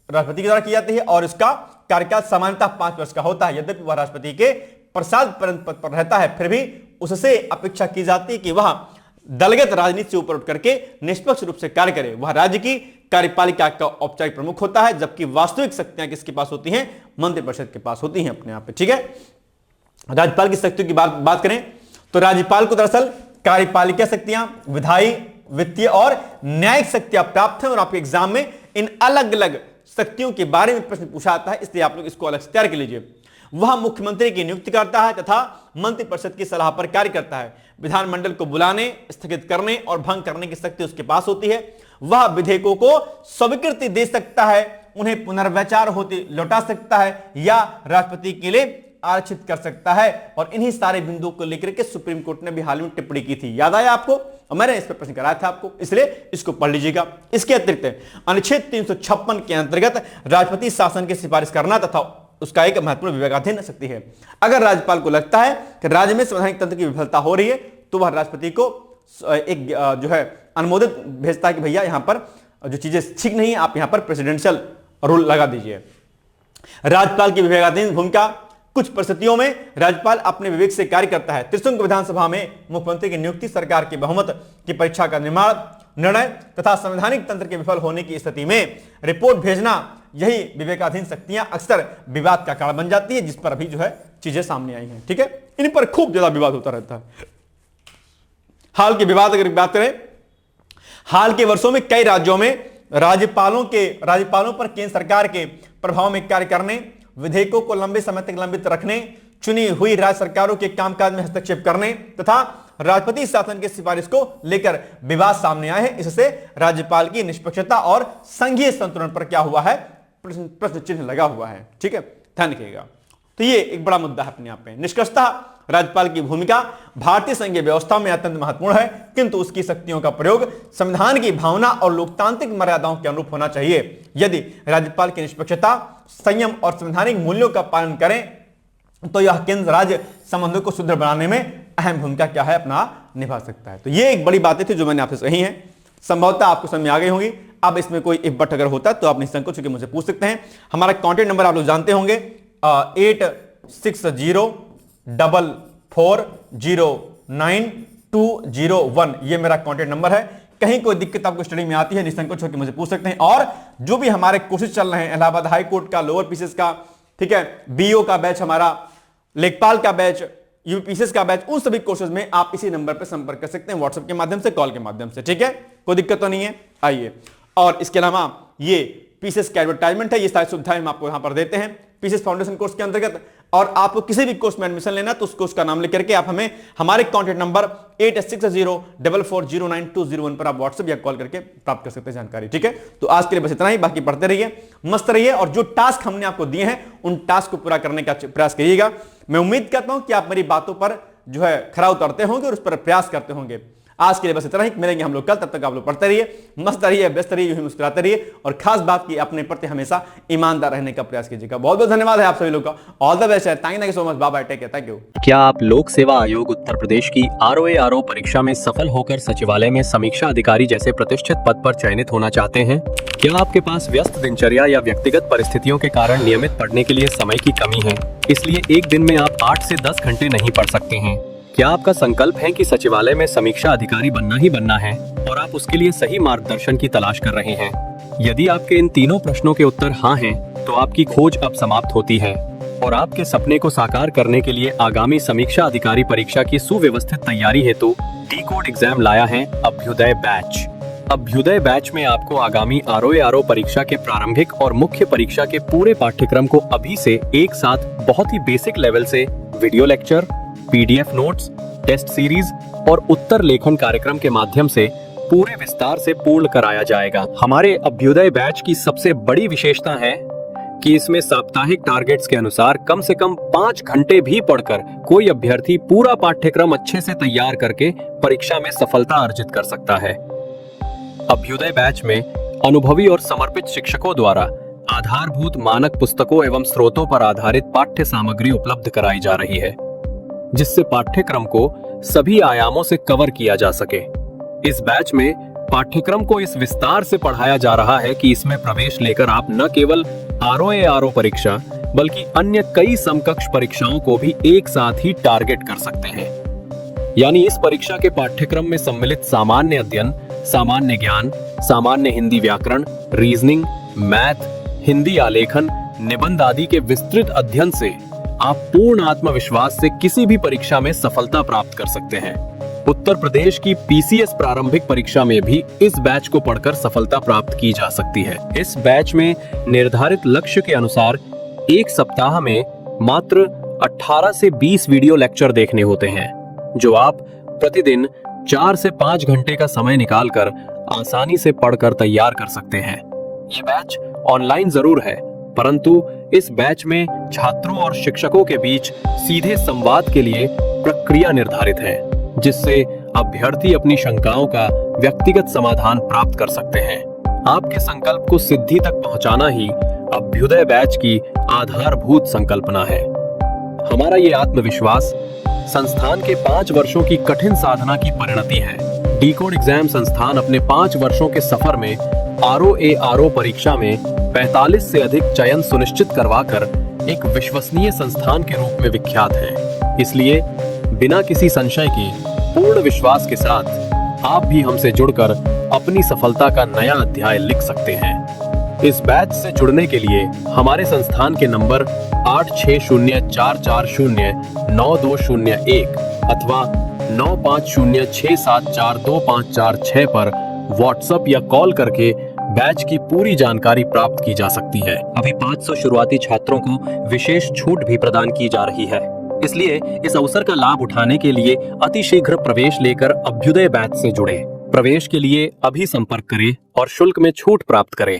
राष्ट्रपति के द्वारा की जाती है और इसका कार्यकाल सामान्यतः 5 वर्ष का होता है। यद्यपि वह राष्ट्रपति के प्रसाद पद पर रहता है, फिर भी उससे अपेक्षा की जाती है कि वह दलगत राजनीति से ऊपर उठ करके निष्पक्ष रूप से कार्य करे। वह राज्य की कार्यपालिका का औपचारिक प्रमुख होता है, जबकि वास्तविक शक्तियां किसके पास होती हैं? मंत्रिपरिषद के पास होती हैं अपने आप पे। ठीक है, राज्यपाल की शक्तियों की बात करें तो राज्यपाल को दरअसल कार्यपालिका शक्तियां, विधायी, वित्तीय और न्यायिक शक्तियां प्राप्त हैं और आपके एग्जाम में इन अलग अलग शक्तियों के बारे में प्रश्न पूछा जाता है, इसलिए आप लोग इसको अलग से तैयार कर लीजिए। वह मुख्यमंत्री की नियुक्ति करता है तथा मंत्रिपरिषद की सलाह पर कार्य करता है। विधानमंडल को बुलाने, स्थगित करने और भंग करने की शक्ति उसके पास होती है। वह विधेयकों को स्वीकृति दे सकता है, उन्हें पुनर्विचार होते लौटा सकता है या राष्ट्रपति के लिए आरक्षित कर सकता है। और इन्हीं सारे बिंदुओं को लेकर के सुप्रीम कोर्ट ने भी हाल में टिप्पणी की थी, याद आया आपको? और मैंने इस पर प्रश्न कराया था आपको, इसलिए इसको पढ़ लीजिएगा। इसके अतिरिक्त अनुच्छेद 356 के अंतर्गत राष्ट्रपति शासन की सिफारिश करना तथा उसका एक महत्वपूर्ण विवेकाधीन शक्ति है। अगर राज्यपाल को लगता है कि राज्य में संवैधानिक तंत्र की विफलता हो रही है तो वह राष्ट्रपति को एक जो है अनुमोदित भेजता है कि भैया यहां पर जो चीजें ठीक नहीं है, आप यहां पर प्रेसिडेंशियल रूल लगा दीजिए। राज्यपाल की विवेकाधीन भूमिका, कुछ परिस्थितियों में राज्यपाल अपने विवेक से कार्य करता है। त्रिशंकु विधानसभा में मुख्यमंत्री की नियुक्ति, सरकार की बहुमत की परीक्षा का निर्णय तथा संवैधानिक तंत्र के विफल होने की स्थिति में रिपोर्ट भेजना, यही विवेकाधीन शक्तियां अक्सर विवाद का कारण बन जाती है, जिस पर अभी जो है चीजें सामने आई हैं। ठीक है, इन पर खूब ज्यादा विवाद होता रहता है। हाल के विवाद अगर बात करें, हाल के वर्षों में कई राज्यों में राज्यपालों पर केंद्र सरकार के प्रभाव में कार्य करने, विधेयकों को लंबे समय तक लंबित रखने, चुनी हुई राज्य सरकारों के कामकाज में हस्तक्षेप करने तथा राष्ट्रपति शासन की सिफारिश को लेकर विवाद सामने आए हैं। इससे राज्यपाल की निष्पक्षता और संघीय संतुलन पर क्या हुआ है? प्रश्न चिन्ह लगा हुआ है। ठीक है, ध्यान रखिएगा। तो ये एक बड़ा मुद्दा है अपने आप में। निष्कर्षतः राज्यपाल की भूमिका भारतीय संघीय व्यवस्था में अत्यंत महत्वपूर्ण है, किंतु उसकी शक्तियों का प्रयोग संविधान की भावना और लोकतांत्रिक मर्यादाओं के अनुरूप होना चाहिए। यदि राज्यपाल की निष्पक्षता, संयम और संवैधानिक मूल्यों का पालन करें तो यह केंद्र राज्य संबंधों को सुदृढ़ बनाने में अहम भूमिका क्या है अपना निभा सकता है। तो ये एक बड़ी बातें थी जो मैंने आपसे कही हैं, संभवतः आपको समझ में आ गई होंगी। अब इसमें कोई इफ बट अगर होता है तो आप निसंकोच होकर मुझे पूछ सकते हैं। हमारा कॉन्टैक्ट नंबर आप लोग जानते होंगे 860444092201, ये मेरा कॉन्टैक्ट नंबर है। कहीं कोई दिक्कत आपको स्टडी में आती है, निसंकोच होकर मुझे पूछ सकते हैं। और जो भी हमारे कोर्सेज चल रहे हैं, इलाहाबाद हाई कोर्ट का, लोअर पीसीएस का, ठीक है, बीओ का बैच, हमारा लेखपाल का बैच, यूपीसीएस का बैच, उन सभी कोर्सेज में आप इसी नंबर पर संपर्क कर सकते हैं, व्हाट्सएप के माध्यम से, कॉल के माध्यम से। ठीक है, कोई दिक्कत तो नहीं है। आइए, और इसके अलावा ये पीसीएस का एडवर्टाइजमेंट है, ये सारी सुविधाएं हम आपको यहां पर देते हैं पीसीएस फाउंडेशन कोर्स के अंतर्गत। और आपको किसी भी कोर्स में एडमिशन लेना तो उस कोर्स का नाम लिख करके आप हमें हमारे कॉन्टैक्ट नंबर 860444092201 पर आप व्हाट्सएप या कॉल करके प्राप्त कर सकते हैं जानकारी। ठीक है, तो आज के लिए बस इतना ही, बाकी पढ़ते रहिए, मस्त रहिए, और जो टास्क हमने आपको दिए हैं उन टास्क को पूरा करने का प्रयास करिएगा। मैं उम्मीद करता हूं कि आप मेरी बातों पर जो है खरा उतरते होंगे और उस पर प्रयास करते होंगे। आज के लिए बस इतना ही, मिलेंगे हम लोग कल, तब तक आप लोग पढ़ते रहिए, मस्त रहिए, व्यस्त रहिए, यूं ही मुस्कुराते रहिए, और खास बात की अपने प्रति हमेशा ईमानदार रहने का प्रयास कीजिएगा। बहुत बहुत धन्यवाद है आप सभी लोगों का। ऑल द बेस्ट है। Thank you so much. Bye bye, take care, thank you. क्या आप लोक सेवा आयोग उत्तर प्रदेश की ROA परीक्षा में सफल होकर सचिवालय में समीक्षा अधिकारी जैसे प्रतिष्ठित पद पर चयनित होना चाहते हैं? क्या आपके पास व्यस्त दिनचर्या या व्यक्तिगत परिस्थितियों के कारण नियमित पढ़ने के लिए समय की कमी है, इसलिए एक दिन में आप 8 से 10 घंटे नहीं पढ़ सकते हैं? क्या आपका संकल्प है कि सचिवालय में समीक्षा अधिकारी बनना ही बनना है और आप उसके लिए सही मार्गदर्शन की तलाश कर रहे हैं? यदि आपके इन तीनों प्रश्नों के उत्तर हाँ हैं, तो आपकी खोज अब समाप्त होती है और आपके सपने को साकार करने के लिए आगामी समीक्षा अधिकारी परीक्षा की सुव्यवस्थित तैयारी हेतु D-Code एग्जाम लाया है अभ्युदय बैच। अभ्युदय बैच में आपको आगामी ROA परीक्षा के प्रारंभिक और मुख्य परीक्षा के पूरे पाठ्यक्रम को अभी से एक साथ बहुत ही बेसिक लेवल से video lecture, PDF notes, test series और उत्तर लेखन कार्यक्रम के माध्यम से पूरे विस्तार से पूर्ण कराया जाएगा। हमारे अभ्युदय बैच की सबसे बड़ी विशेषता है कि इसमें साप्ताहिक टारगेट्स के अनुसार कम से कम 5 घंटे भी पढ़कर कोई अभ्यर्थी पूरा पाठ्यक्रम अच्छे से तैयार करके परीक्षा में सफलता अर्जित कर सकता है। अभ्युदय बैच में अनुभवी और समर्पित शिक्षकों द्वारा आधारभूत मानक पुस्तकों एवं स्रोतों पर आधारित पाठ्य सामग्री उपलब्ध कराई जा रही है, जिससे पाठ्यक्रम को सभी आयामों से कवर किया जा सके। इस बैच में पाठ्यक्रम को इस विस्तार से पढ़ाया जा रहा है कि इसमें प्रवेश लेकर आप न केवल आरओ परीक्षा बल्कि अन्य कई समकक्ष परीक्षाओं को भी एक साथ ही टारगेट कर सकते हैं। यानी इस परीक्षा के पाठ्यक्रम में सम्मिलित सामान्य अध्ययन, सामान्य ज्ञान, सामान्य हिंदी व्याकरण, रीजनिंग, मैथ, हिंदी आलेखन, निबंध आदि के विस्तृत अध्ययन से आप पूर्ण आत्मविश्वास से किसी भी परीक्षा में सफलता प्राप्त कर सकते हैं। उत्तर प्रदेश की पीसीएस प्रारंभिक परीक्षा में भी इस बैच को पढ़कर सफलता प्राप्त की जा सकती है। इस बैच में निर्धारित लक्ष्य के अनुसार एक सप्ताह में मात्र 18 से 20 वीडियो लेक्चर देखने होते हैं, जो आप प्रतिदिन 4 से 5 घंटे का समय निकालकर आसानी से पढ़कर तैयार कर सकते हैं। ये बैच ऑनलाइन जरूर है, परंतु इस बैच में छात्रों और शिक्षकों के बीच सीधे संवाद के लिए प्रक्रिया निर्धारित है, जिससे अभ्यर्थी अपनी शंकाओं का व्यक्तिगत समाधान प्राप्त कर सकते हैं। आपके संकल्प को सिद्धि तक पहुंचाना ही अभ्युदय बैच की आधारभूत संकल्पना है। हमारा ये आत्मविश्वास संस्थान के 5 वर्षों की कठिन साधना की परिणति है। डीकोड एग्जाम संस्थान अपने 5 वर्षों के सफर में आरओ परीक्षा में 45 से अधिक चयन सुनिश्चित करवाकर एक विश्वसनीय संस्थान के रूप में विख्यात है। इसलिए बिना किसी संशय के पूर्ण विश्वास के साथ आप भी हमसे जुड़कर अपनी सफलता का नया अध्याय लिख सकते हैं। इस बैच से जुड़ने के लिए हमारे संस्थान के नंबर 8604409201 अथवा 9506742546 पर व्हाट्सएप या कॉल करके बैच की पूरी जानकारी प्राप्त की जा सकती है। अभी 500 शुरुआती छात्रों को विशेष छूट भी प्रदान की जा रही है, इसलिए इस अवसर का लाभ उठाने के लिए अतिशीघ्र प्रवेश लेकर अभ्युदय बैच से जुड़े। प्रवेश के लिए अभी संपर्क करें और शुल्क में छूट प्राप्त करें।